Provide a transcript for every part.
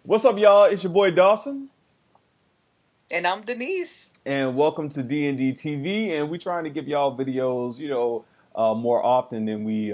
What's up, y'all? It's your boy Dawson, And I'm Denise. and welcome to D&D TV. And we're trying to give y'all videos, more often than we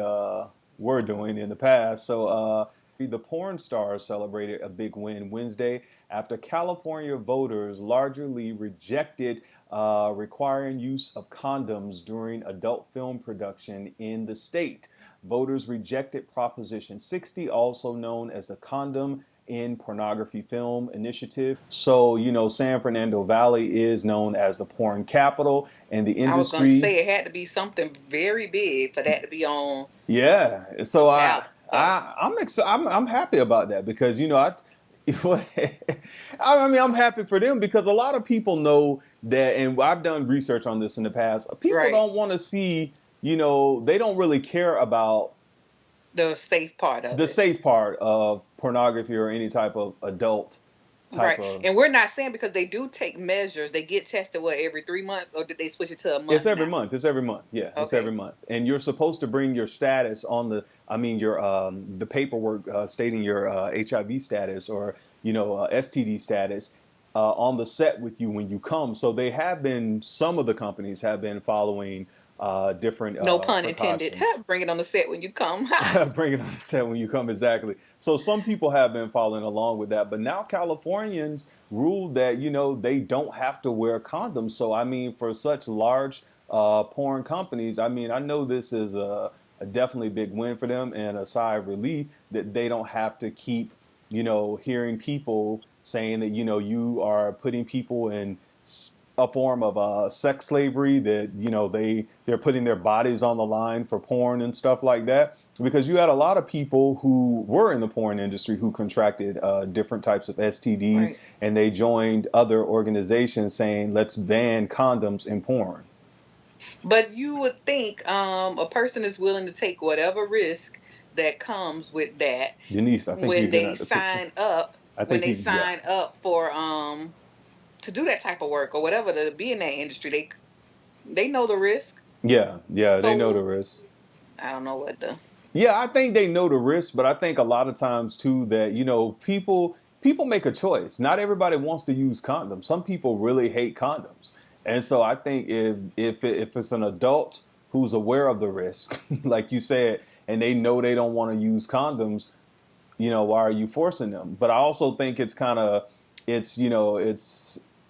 were doing in the past. So, the porn stars celebrated a big win Wednesday after California voters largely rejected requiring use of condoms during adult film production in the state. Voters rejected Proposition 60, also known as the Condom in Pornography Film Initiative. So, San Fernando Valley is known as the porn capital, and the I was going to industry. say it had to be something very big for that to be on Yeah. the So ballot. So, I'm happy about that because I'm happy for them because a lot of people know that, and I've done research on this in the past. People right, don't want to see, they don't really care about the safe part of the it. safe part of pornography or any type of adult type Right. of. And we're not saying because they do take measures, they get tested, every 3 months, or did they switch it to a It's month every now? month. It's every month. Yeah, it's every Okay. month. And you're supposed to bring your status on your the paperwork stating your HIV status or STD status on the set with you when you come. So some of the companies have been following different No pun intended. precautions. Bring it on the set when you come. Bring it on the set when you come, exactly. So some people have been following along with that, but now Californians ruled that they don't have to wear condoms. So I mean, for such large porn companies, I mean, I know this is a definitely big win for them and a sigh of relief that they don't have to keep hearing people saying that you are putting people in a form of sex slavery, that they're putting their bodies on the line for porn and stuff like that, because you had a lot of people who were in the porn industry who contracted different types of STDs, Right. and they joined other organizations saying let's ban condoms in porn. But you would think a person is willing to take whatever risk that comes with that Denise, I think you're when getting they out the picture. sign up I when think they you, yeah. sign up for to do that type of work or whatever, to be in that industry. They know the risk. Yeah, they know the So risk. I don't know what the Yeah, I think they know the risk, but I think a lot of times too that people make a choice. Not everybody wants to use condoms. Some people really hate condoms, and so I think if it's an adult who's aware of the risk, like you said, and they know they don't want to use condoms, why are you forcing them? But I also think it's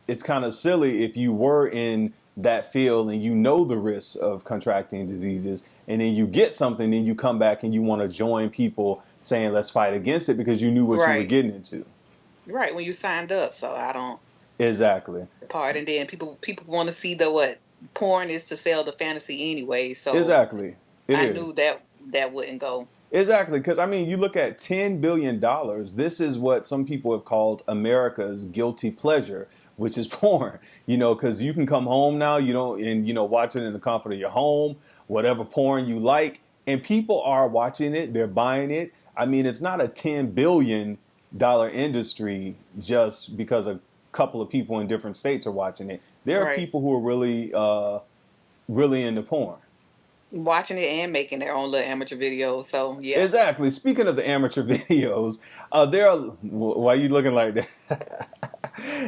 it's kind of silly if you were in that field and you know the risks of contracting diseases, and then you get something, then you come back and you want to join people saying let's fight against it because you knew what you were right, getting into. right when you signed up. So I don't Exactly. part. And then people want to see the what porn is to sell the fantasy anyway. So Exactly. It I is. knew that wouldn't go. Exactly, because I mean, you look at $10 billion. This is what some people have called America's guilty pleasure, which is porn. Because you can come home now, and watch it in the comfort of your home, whatever porn you like, and people are watching it, they're buying it. I mean, it's not a $10 billion industry just because a couple of people in different states are watching it. There are Right, people who are really into porn. watching it and making their own little amateur videos. So yeah, Exactly. Speaking of the amateur videos, there are. Why are you looking like that?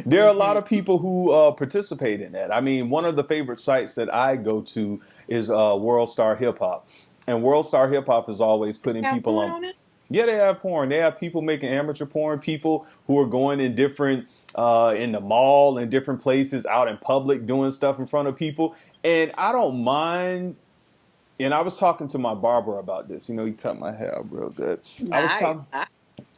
There are a lot hmm of people who participate in that. I mean, one of the favorite sites that I go to is World Star Hip Hop, and World Star Hip Hop is always putting have people porn on. on it. Yeah, they have porn. They have people making amateur porn. People who are going in different in the mall and different places out in public doing stuff in front of people. And I don't mind, and I was talking to my barber about this. He cut my hair up real good. I was Nice. talking.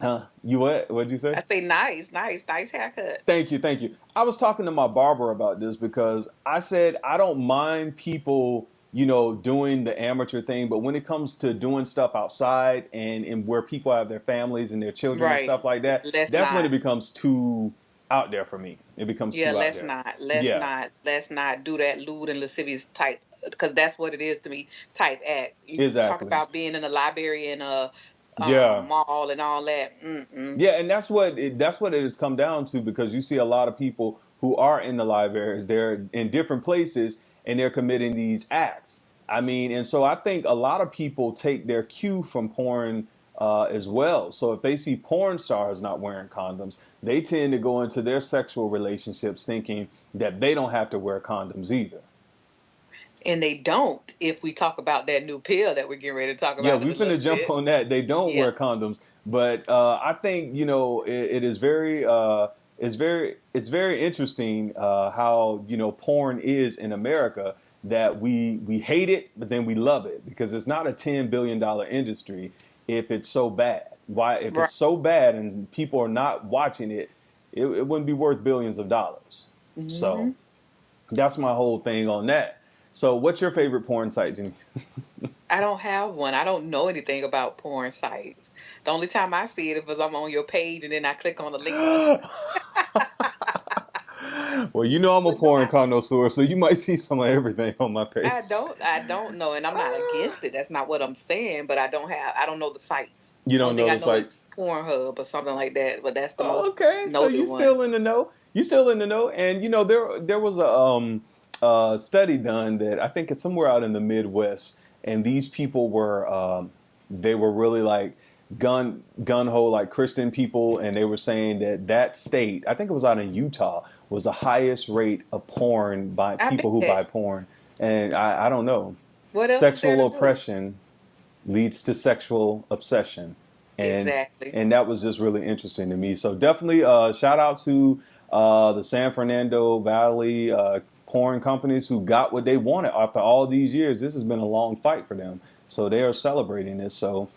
Huh? You what? What'd you say? I say nice haircut. Thank you, thank you. I was talking to my barber about this because I said I don't mind people, doing the amateur thing, but when it comes to doing stuff outside and where people have their families and their children and Right. stuff like that, Let's that's when it not. becomes too out there for me. It becomes Yeah, too out let's there. not. Let's Yeah, not. Let's not do that lewd and lascivious type, because that's what it is to me. Type act. You talk exactly. about being in a library and a Yeah. mall and all that. Mm-mm. Yeah, and that's what it has come down to, because you see a lot of people who are in the libraries, they're in different places and they're committing these acts. I mean, and so I think a lot of people take their cue from porn as well. So if they see porn stars not wearing condoms, they tend to go into their sexual relationships thinking that they don't have to wear condoms either. And they don't, if we talk about that new pill that we're getting ready to talk Yeah, about in we a finna little jump bit. on that. They don't Yeah. wear condoms, but I think it is very it's very interesting how porn is in America, that we hate it, but then we love it because it's not a $10 billion industry if it's so bad. Why, if Right. it's so bad and people are not watching it, it wouldn't be worth billions of dollars. So Hmm. that's my whole thing on that. So what's your favorite porn site, Denise? I don't have one. I don't know anything about porn sites. The only time I see it is if I'm on your page and then I click on the link on. Well, I'm a But no, porn connoisseur, so you might see some of everything on my I page. don't. I don't know, and I'm not against it. That's not what I'm saying. But I don't know the sites. You Only don't thing know I the know is sites. Pornhub or something like that. But that's the Oh, most okay, so noted you one. still in the know. You still in the know, and there was a study done that I think it's somewhere out in the Midwest, and these people were they were really like gun ho like Christian people, and they were saying that state, I think it was out in Utah, was the highest rate of porn by I people who bet. buy porn, and I don't know. What else is there Sexual to do? oppression leads to sexual obsession, and Exactly. that was just really interesting to me. So definitely shout out to the San Fernando Valley porn companies who got what they wanted after all these years. This has been a long fight for them, so they are celebrating this. So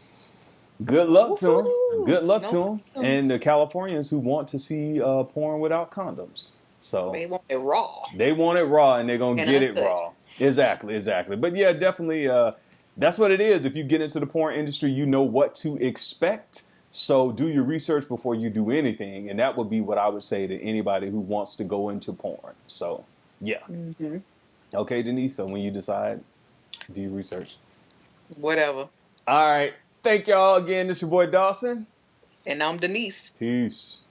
good luck to them. Woohoo! Good luck to No them, and problems. the Californians who want to see porn without condoms. So They want it raw they want it raw, and they're gonna and get it uncut. raw. Exactly, exactly. But yeah, definitely, that's what it is. If you get into the porn industry, you know what to expect. So do your research before you do anything, and that would be what I would say to anybody who wants to go into porn. So yeah, Hmm. okay, Denise. So when you decide, do your research. Whatever. All right. Thank y'all again. This your boy Dawson. And I'm Denise. Peace.